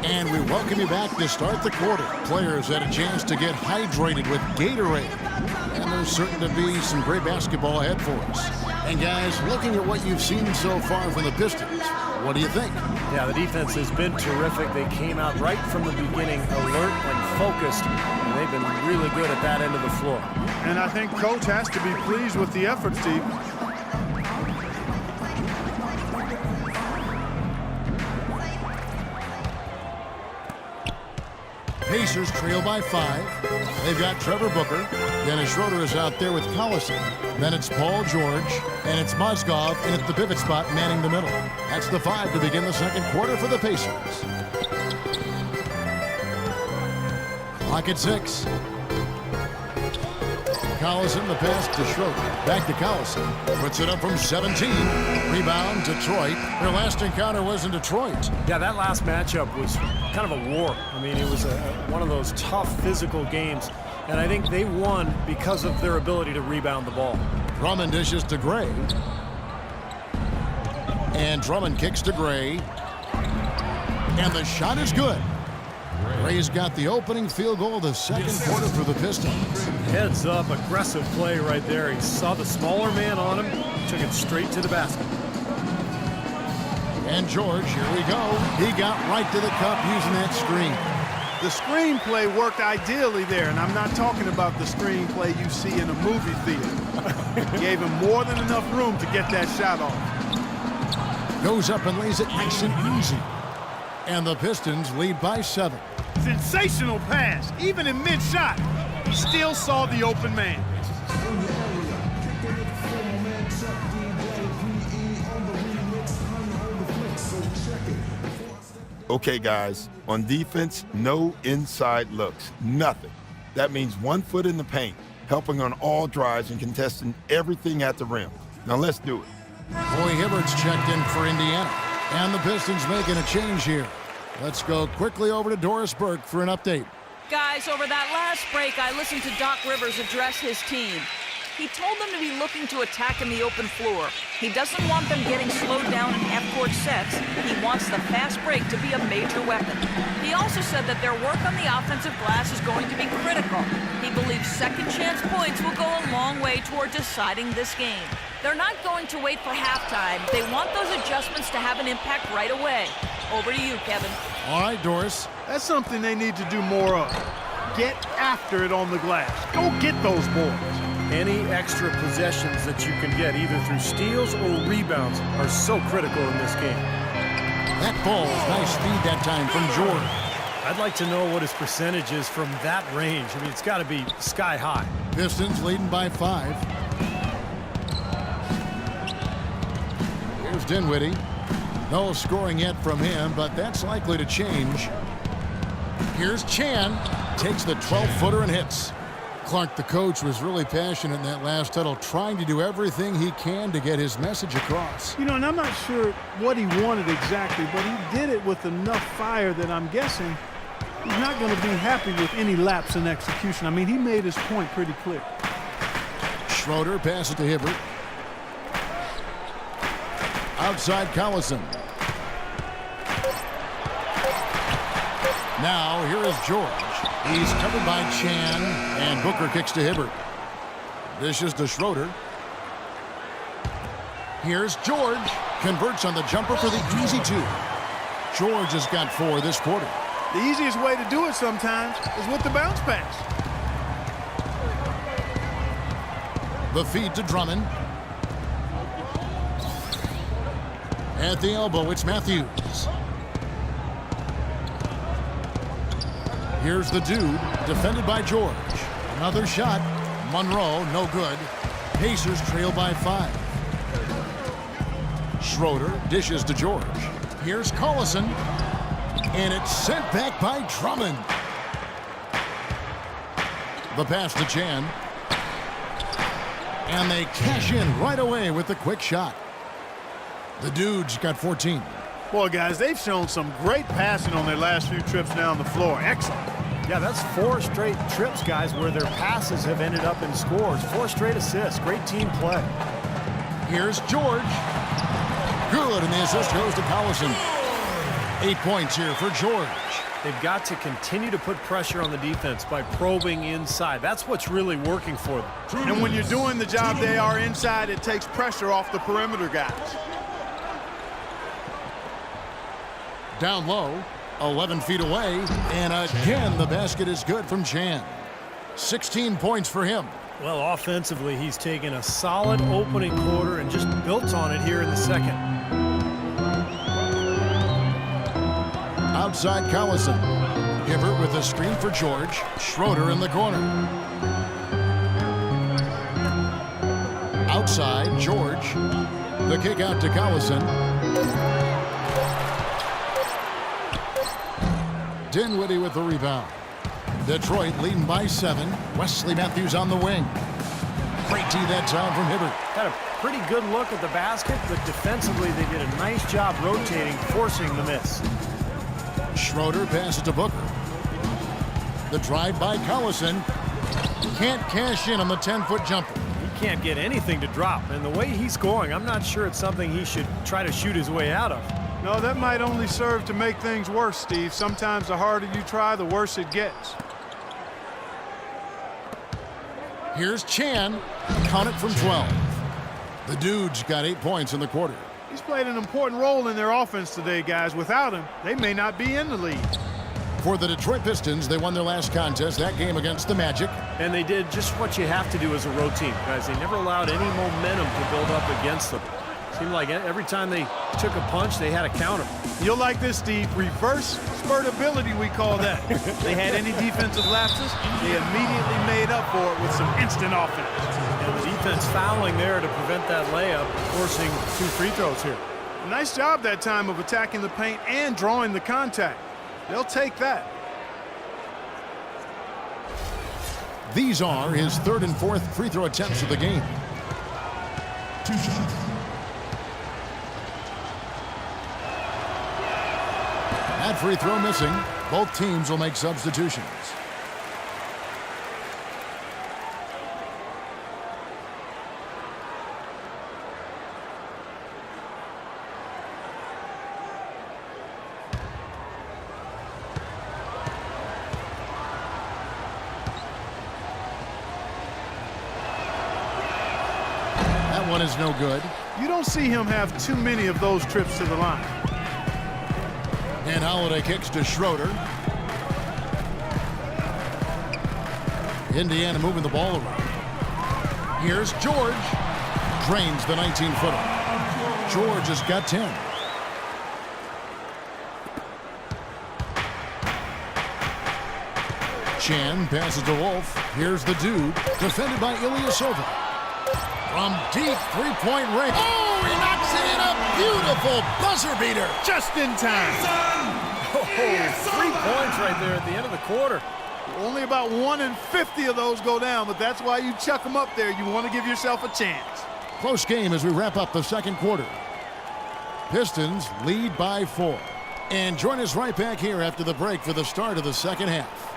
And we welcome you back to start the quarter. Players had a chance to get hydrated with Gatorade. And there's certain to be some great basketball ahead for us. And guys, looking at what you've seen so far from the Pistons, what do you think? Yeah, the defense has been terrific. They came out right from the beginning, alert and focused, and they've been really good at that end of the floor. And I think Coach has to be pleased with the effort, Steve. Pacers trail by 5. They've got Trevor Booker. Dennis Schroeder is out there with Collison. Then it's Paul George. And it's Mozgov in at the pivot spot manning the middle. That's the 5 to begin the second quarter for the Pacers. Clock at 6. Collison, the pass to Schroeder. Back to Collison. Puts it up from 17. Rebound, Detroit. Their last encounter was in Detroit. Yeah, that last matchup was kind of a war. I mean, it was one of those tough physical games. And I think they won because of their ability to rebound the ball. Drummond dishes to Gray. And Drummond kicks to Gray. And the shot is good. Gray's got the opening field goal of the second quarter for the Pistons. Heads up, aggressive play right there. He saw the smaller man on him, took it straight to the basket. And George, here we go. He got right to the cup using that screen. The screenplay worked ideally there, and I'm not talking about the screenplay you see in a movie theater. Gave him more than enough room to get that shot off. Goes up and lays it nice and easy. And the Pistons lead by 7. Sensational pass. Even in mid-shot, he still saw the open man. Okay, guys, on defense, no inside looks, nothing. That means 1 foot in the paint, helping on all drives and contesting everything at the rim. Now let's do it. Roy Hibbert's checked in for Indiana. And the Pistons making a change here. Let's go quickly over to Doris Burke for an update. Guys, over that last break, I listened to Doc Rivers address his team. He told them to be looking to attack in the open floor. He doesn't want them getting slowed down in half-court sets. He wants the fast break to be a major weapon. He also said that their work on the offensive glass is going to be critical. He believes second-chance points will go a long way toward deciding this game. They're not going to wait for halftime. They want those adjustments to have an impact right away. Over to you, Kevin. All right, Doris. That's something they need to do more of. Get after it on the glass. Go get those boards. Any extra possessions that you can get, either through steals or rebounds, are so critical in this game. That falls. Nice feed that time from George. I'd like to know what his percentage is from that range. I mean, it's got to be sky high. Pistons leading by 5. Here's Dinwiddie. No scoring yet from him, but that's likely to change. Here's Chan. Takes the 12-footer and hits. Clark, the coach, was really passionate in that last huddle, trying to do everything he can to get his message across. You know, and I'm not sure what he wanted exactly, but he did it with enough fire that I'm guessing he's not going to be happy with any lapse in execution. I mean, he made his point pretty clear. Schroeder passes to Hibbert. Outside Collison. Now, here is George. He's covered by Chan, and Booker kicks to Hibbert. Dishes to Schroeder. Here's George. Converts on the jumper for the easy 2. George has got 4 this quarter. The easiest way to do it sometimes is with the bounce pass. The feed to Drummond. At the elbow, it's Matthews. Here's the dude, defended by George. Another shot. Monroe, no good. Pacers trail by 5. Schroeder dishes to George. Here's Collison. And it's sent back by Drummond. The pass to Chan. And they cash in right away with the quick shot. The dude's got 14. Boy, guys, they've shown some great passing on their last few trips down the floor. Excellent. Yeah, that's 4 straight trips, guys, where their passes have ended up in scores. 4 straight assists. Great team play. Here's George. Good, and the assist goes to Collison. 8 points here for George. They've got to continue to put pressure on the defense by probing inside. That's what's really working for them. And when you're doing the job they are inside, it takes pressure off the perimeter guys. Down low, 11 feet away, and again the basket is good from Chan. 16 points for him. Well, offensively, he's taken a solid opening quarter and just built on it here in the second. Outside Collison. Hibbert with a screen for George. Schroeder in the corner. Outside, George. The kick out to Collison. Dinwiddie with the rebound. Detroit leading by 7. Wesley Matthews on the wing. Great tee that time from Hibbert. Had a pretty good look at the basket, but defensively they did a nice job rotating, forcing the miss. Schroeder passes to Booker. The drive by Collison. Can't cash in on the 10-foot jumper. He can't get anything to drop, and the way he's scoring, I'm not sure it's something he should try to shoot his way out of. No, that might only serve to make things worse, Steve. Sometimes the harder you try, the worse it gets. Here's Chan. Count it from 12. The Dudes got 8 points in the quarter. He's played an important role in their offense today, guys. Without him, they may not be in the lead. For the Detroit Pistons, they won their last contest, that game against the Magic. And they did just what you have to do as a road team, guys. They never allowed any momentum to build up against them. Seemed like every time they took a punch, they had a counter. You'll like this, Steve. Reverse spurtability, we call that. They had any defensive lapses, they immediately made up for it with some instant offense. And the defense fouling there to prevent that layup, forcing 2 free throws here. Nice job that time of attacking the paint and drawing the contact. They'll take that. These are his 3rd and 4th free throw attempts of the game. 2 shots. That free throw missing. Both teams will make substitutions. That one is no good. You don't see him have too many of those trips to the line. And Holiday kicks to Schroeder. Indiana moving the ball around. Here's George. Drains the 19-footer. George has got 10. Chan passes to Wolf. Here's the Dude. Defended by Ilyasova. From deep three-point range. Oh, he knocks it in. A beautiful buzzer beater. Just in time. Oh, 3 points right there at the end of the quarter. Only about 1 in 50 of those go down, but that's why you chuck them up there. You want to give yourself a chance. Close game as we wrap up the second quarter. Pistons lead by 4. And join us right back here after the break for the start of the second half.